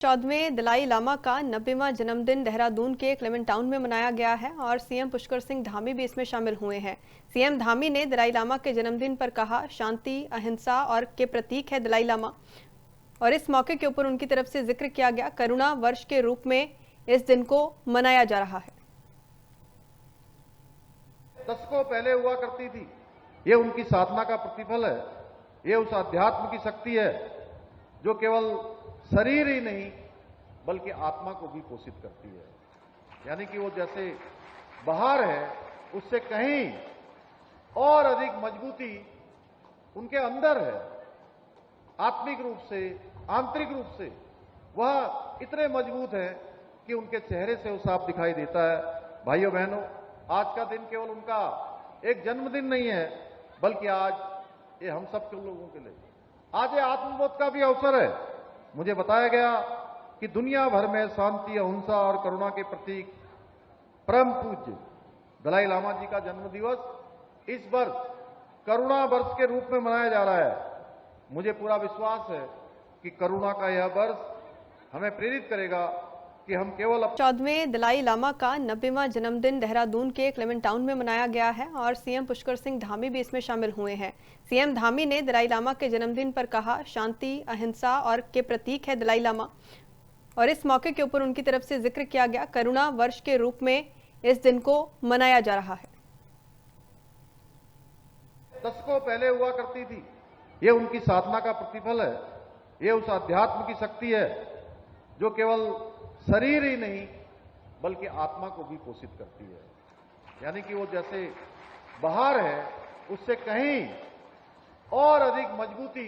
14वें दलाई लामा का 90वां जन्मदिन देहरादून के क्लेमेंट टाउन में मनाया गया है और सीएम पुष्कर सिंह धामी भी इसमें शामिल हुए हैं। सीएम धामी ने दलाई लामा के जन्मदिन पर कहा, शांति अहिंसा और के प्रतीक है दलाई लामा। और इस मौके के ऊपर उनकी तरफ से जिक्र किया गया, करुणा वर्ष के रूप में इस दिन को मनाया जा रहा है। दशकों पहले हुआ करती थी, ये उनकी साधना का प्रतिफल है। ये उस अध्यात्म की शक्ति है जो केवल शरीर ही नहीं बल्कि आत्मा को भी पोषित करती है। यानी कि वो जैसे बाहर है उससे कहीं और अधिक मजबूती उनके अंदर है। आत्मिक रूप से, आंतरिक रूप से वह इतने मजबूत है कि उनके चेहरे से वो साफ दिखाई देता है। भाइयों बहनों, आज का दिन केवल उनका एक जन्मदिन नहीं है, बल्कि आज ये हम सब के लोगों के लिए आज ये आत्मबोध का भी अवसर है। मुझे बताया गया कि दुनिया भर में शांति, अहिंसा और करुणा के प्रतीक परम पूज्य दलाई लामा जी का जन्म दिवस इस वर्ष करुणा वर्ष के रूप में मनाया जा रहा है। मुझे पूरा विश्वास है कि करुणा का यह वर्ष हमें प्रेरित करेगा कि हम केवल 14वें दलाई लामा का 90वां जन्मदिन देहरादून के क्लेमेंट टाउन में मनाया गया है और सीएम पुष्कर सिंह धामी भी इसमें शामिल हुए हैं। सीएम धामी ने दलाई लामा के जन्मदिन पर कहा, शांति अहिंसा और के प्रतीक है दलाई लामा। और इस मौके के ऊपर उनकी तरफ से जिक्र किया गया, करुणा वर्ष के रूप में इस दिन को मनाया जा रहा है। दशकों पहले हुआ करती थी, ये उनकी साधना का प्रतिफल है। ये उस अध्यात्म की शक्ति है जो केवल शरीर ही नहीं बल्कि आत्मा को भी पोषित करती है। यानी कि वो जैसे बाहर है उससे कहीं और अधिक मजबूती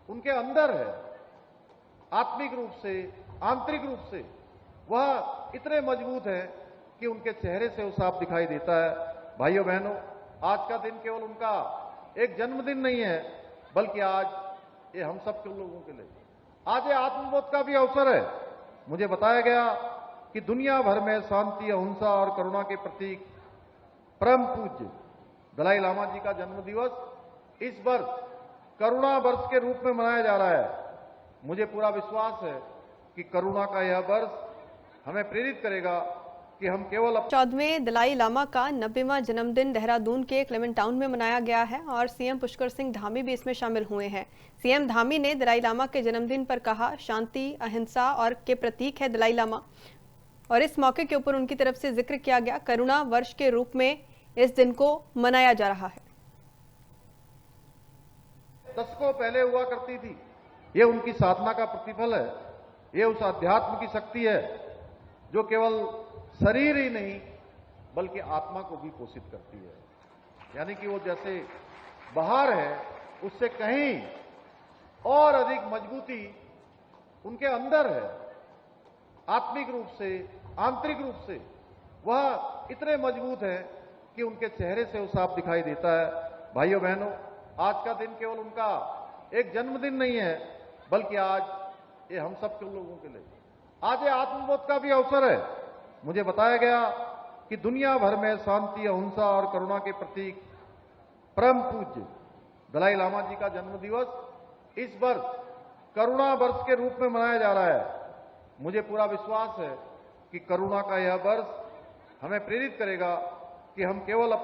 उनके अंदर है। आत्मिक रूप से, आंतरिक रूप से वह इतने मजबूत है कि उनके चेहरे से वो साफ दिखाई देता है। भाइयों बहनों, आज का दिन केवल उनका एक जन्मदिन नहीं है, बल्कि आज ये हम सब के लोगों के लिए आज ये आत्मबोध का भी अवसर है। मुझे बताया गया कि दुनिया भर में शांति, अहिंसा और करुणा के प्रतीक परम पूज्य दलाई लामा जी का जन्म दिवस इस वर्ष करुणा वर्ष के रूप में मनाया जा रहा है। मुझे पूरा विश्वास है कि करुणा का यह वर्ष हमें प्रेरित करेगा कि हम केवल 14वें दलाई लामा का 90वां जन्मदिन देहरादून के क्लेमेंट टाउन में मनाया गया है और सीएम पुष्कर सिंह धामी भी इसमें शामिल हुए हैं। सीएम धामी ने दलाई लामा के जन्मदिन पर कहा, शांति अहिंसा और के प्रतीक है दलाई लामा। और इस मौके के ऊपर उनकी तरफ से जिक्र किया गया, करुणा वर्ष के रूप में इस दिन को मनाया जा रहा है। दशकों पहले हुआ करती थी, ये उनकी साधना का प्रतिफल है। ये उस अध्यात्म की शक्ति है जो केवल शरीर ही नहीं बल्कि आत्मा को भी पोषित करती है। यानी कि वो जैसे बाहर है उससे कहीं और अधिक मजबूती उनके अंदर है। आत्मिक रूप से, आंतरिक रूप से वह इतने मजबूत है कि उनके चेहरे से वो साफ दिखाई देता है। भाइयों बहनों, आज का दिन केवल उनका एक जन्मदिन नहीं है, बल्कि आज ये हम सब के लोगों के लिए आज ये आत्मबोध का भी अवसर है। मुझे बताया गया कि दुनिया भर में शांति, अहिंसा और करुणा के प्रतीक परम पूज्य दलाई लामा जी का जन्म दिवस इस वर्ष करुणा वर्ष के रूप में मनाया जा रहा है। मुझे पूरा विश्वास है कि करुणा का यह वर्ष हमें प्रेरित करेगा कि हम केवल